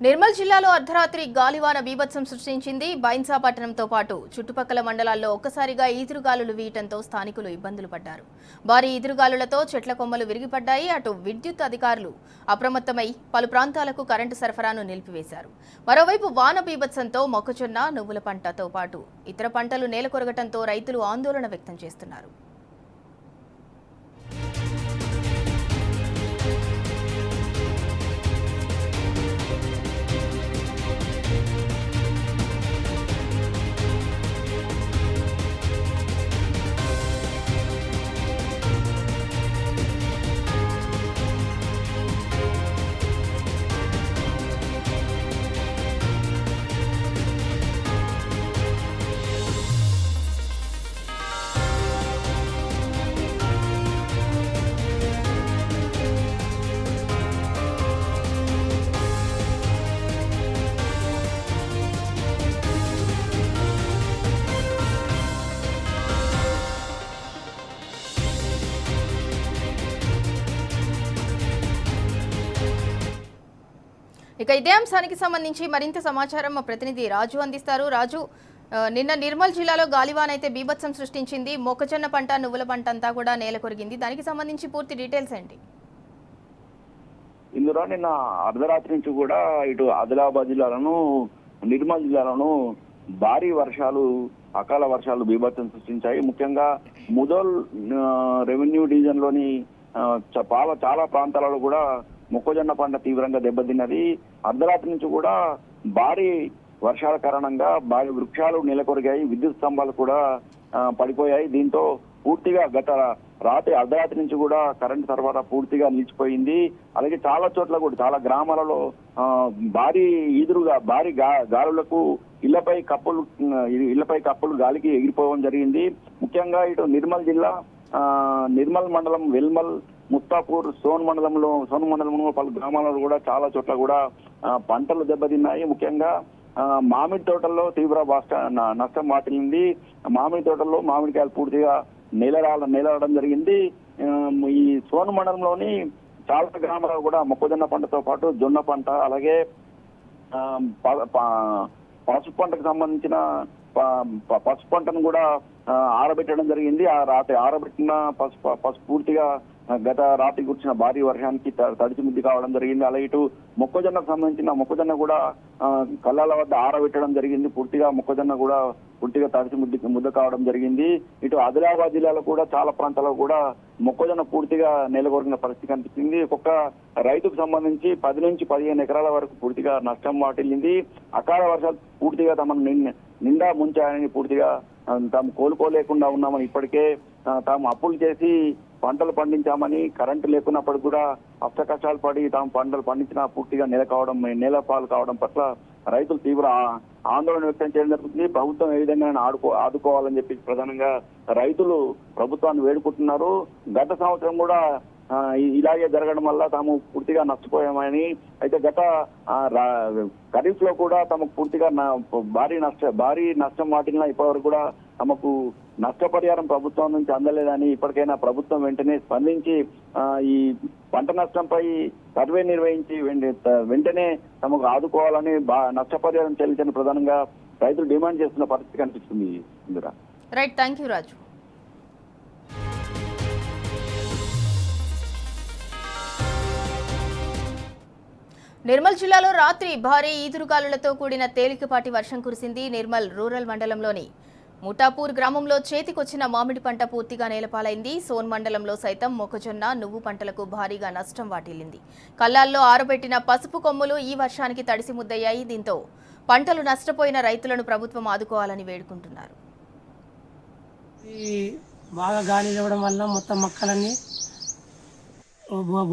నిర్మల్ జిల్లాలో అర్ధరాత్రి గాలివాన బీభత్సం సృష్టించింది. బైన్సా పట్టణంతో పాటు చుట్టుపక్కల మండలాల్లో ఒక్కసారిగా ఈదురుగాలులు వీయటంతో స్థానికులు ఇబ్బందులు పడ్డారు. భారీ ఈదురుగాలులతో చెట్ల కొమ్మలు విరిగిపడ్డాయి. అటు విద్యుత్ అధికారులు అప్రమత్తమై పలు ప్రాంతాలకు కరెంటు సరఫరాను నిలిపివేశారు. మరోవైపు వాన బీభత్సంతో మొక్కజొన్న, నువ్వుల పంటతో పాటు ఇతర పంటలు నేలకొరగటంతో రైతులు ఆందోళన వ్యక్తం చేస్తున్నారు. ఇక ఇదే అంశానికి సంబంధించి మరింత సమాచారం మా ప్రతినిధి రాజు అందిస్తారు. రాజు, నిన్న నిర్మల్ జిల్లాలో గాలివాన అయితే బీభత్సం సృష్టించింది. మొక్కజొన్న పంట, నువ్వుల పంట అంతా కూడా నేల కొరిగింది. దానికి సంబంధించి పూర్తి డీటెయిల్స్ ఏంటి? ఇందులో నిన్న అర్ధరాత్రి నుంచి కూడా ఇటు ఆదిలాబాద్ జిల్లాలను, నిర్మల్ జిల్లాలను భారీ వర్షాలు, అకాల వర్షాలు బీభత్సం సృష్టించాయి. ముఖ్యంగా ముదోల్ రెవెన్యూ డివిజన్ లోని చాలా ప్రాంతాలలో కూడా మొక్కజొన్న పంట తీవ్రంగా దెబ్బతిన్నది. అర్ధరాత్రి నుంచి కూడా భారీ వర్షాల కారణంగా భారీ వృక్షాలు నెలకొరిగాయి, విద్యుత్ స్తంభాలు కూడా పడిపోయాయి. దీంతో పూర్తిగా గత రాత్రి అర్ధరాత్రి నుంచి కూడా కరెంటు సరఫరా పూర్తిగా నిలిచిపోయింది. అలాగే చాలా చోట్ల కూడా చాలా గ్రామాలలో భారీ గాలులకు ఇళ్లపై కప్పులు గాలికి ఎగిరిపోవడం జరిగింది. ముఖ్యంగా ఇటు నిర్మల్ జిల్లా నిర్మల్ మండలం, వెల్మల్, ముత్తాపూర్, సోన్ మండలంలో పలు గ్రామాలలో కూడా చాలా చోట్ల కూడా పంటలు దెబ్బతిన్నాయి. ముఖ్యంగా మామిడి తోటల్లో తీవ్ర నష్టం వాటిల్లింది. మామిడి తోటల్లో మామిడికాయలు పూర్తిగా నేలరావడం జరిగింది. ఈ సోన్ మండలంలోని చాలా గ్రామాలలో కూడా మొక్కజొన్న పంటతో పాటు జొన్న పంట, అలాగే పసుపు పంటకు సంబంధించిన పసుపు పంటను కూడా ఆరబెట్టడం జరిగింది. ఆ రాత్రి ఆరబెట్టిన పసుపు పూర్తిగా గత రాత్రి కురిసిన భారీ వర్షానికి తడిచి ముద్ది కావడం జరిగింది. అలాగే ఇటు మొక్కజొన్నకు సంబంధించిన మొక్కజొన్న కూడా కళ్ళాల వద్ద ఆరబెట్టడం జరిగింది. మొక్కజొన్న కూడా పూర్తిగా తడిచి ముద్ద కావడం జరిగింది. ఇటు ఆదిలాబాద్ జిల్లాలో కూడా చాలా ప్రాంతాల్లో కూడా మొక్కజొన్న పూర్తిగా నేలకొరిగిన పరిస్థితి కనిపించింది. ఒక్కొక్క రైతుకు సంబంధించి 10 నుంచి 15 ఎకరాల వరకు పూర్తిగా నష్టం వాటిల్లింది. అకాల వర్షాలు పూర్తిగా తమను నిండా ముంచాయని, పూర్తిగా తాము కోలుకోలేకుండా ఉన్నామని, ఇప్పటికే తాము అప్పులు చేసి పంటలు పండించామని, కరెంటు లేకున్నప్పుడు కూడా అష్టకష్టాలు పడి తాము పంటలు పండించినా పూర్తిగా నేల పాలు కావడం పట్ల రైతులు తీవ్ర ఆందోళన వ్యక్తం చేయడం జరుగుతుంది. ప్రభుత్వం ఏ విధంగా ఆదుకోవాలని చెప్పి ప్రధానంగా రైతులు ప్రభుత్వాన్ని వేడుకుంటున్నారు. గత సంవత్సరం కూడా ఇలాగే జరగడం వల్ల తాము పూర్తిగా నష్టపోయామని, అయితే గత ఖరీఫ్ లో కూడా తమకు పూర్తిగా భారీ నష్టం వాటిల్లా ఇప్పటివరకు కూడా తమకు నష్టపరిహారం ప్రభుత్వం నుంచి అందలేదని, ఇప్పటికైనా ప్రభుత్వం వెంటనే స్పందించి ఈ పంట నష్టంపై సర్వే నిర్వహించి వెంటనే తమకు ఆదుకోవాలని, నష్టపరిహారం చెల్లించని ప్రధానంగా రైతులు డిమాండ్ చేస్తున్న పరిస్థితి కనిపిస్తుంది. ఇందిరా. రైట్, థ్యాంక్ యూ రాజు. నిర్మల్ జిల్లాలో రాత్రి భారీ ఈదురుగాలులతో కూడిన తేలికపాటి వర్షం కురిసింది. నిర్మల్ రూరల్ మండలంలోని ముఠాపూర్ గ్రామంలో చేతికొచ్చిన మామిడి పంట పూర్తిగా నేలపాలైంది. సోన్ మండలంలో సైతం మొక్కజొన్న, నువ్వు పంటలకు భారీగా నష్టం వాటిల్లింది. కల్లాల్లో ఆరబెట్టిన పసుపు కొమ్ములు ఈ వర్షానికి తడిసి ముద్దయ్యాయి. దీంతో పంటలు నష్టపోయిన రైతులను ప్రభుత్వం ఆదుకోవాలని వేడుకుంటున్నారు. బాగా గాలి ఇవ్వడం వల్ల మొత్తం మొక్కలన్నీ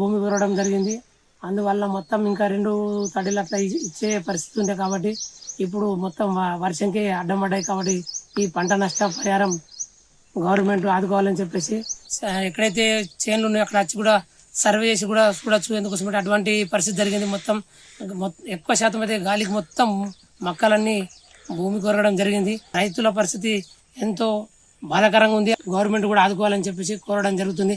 భూమి కూరడం జరిగింది. అందువల్ల మొత్తం ఇంకా 2 తడిలు అట్లా ఇచ్చే పరిస్థితి ఉండే కాబట్టి ఇప్పుడు మొత్తం వర్షంకి అడ్డమడ్డాయి. కాబట్టి ఈ పంట నష్ట పరిహారం గవర్నమెంట్ ఆదుకోవాలని చెప్పేసి ఎక్కడైతే చేన్లు ఉన్నాయో అక్కడ వచ్చి కూడా సర్వే చేసి కూడా చూడొచ్చు. ఎందుకోసం అటువంటి పరిస్థితి జరిగింది. మొత్తం ఎక్కువ శాతం అయితే గాలికి మొత్తం మొక్కలన్నీ భూమి కొరగడం జరిగింది. రైతుల పరిస్థితి ఎంతో బాధాకరంగా ఉంది. గవర్నమెంట్ కూడా ఆదుకోవాలని చెప్పేసి కోరడం జరుగుతుంది.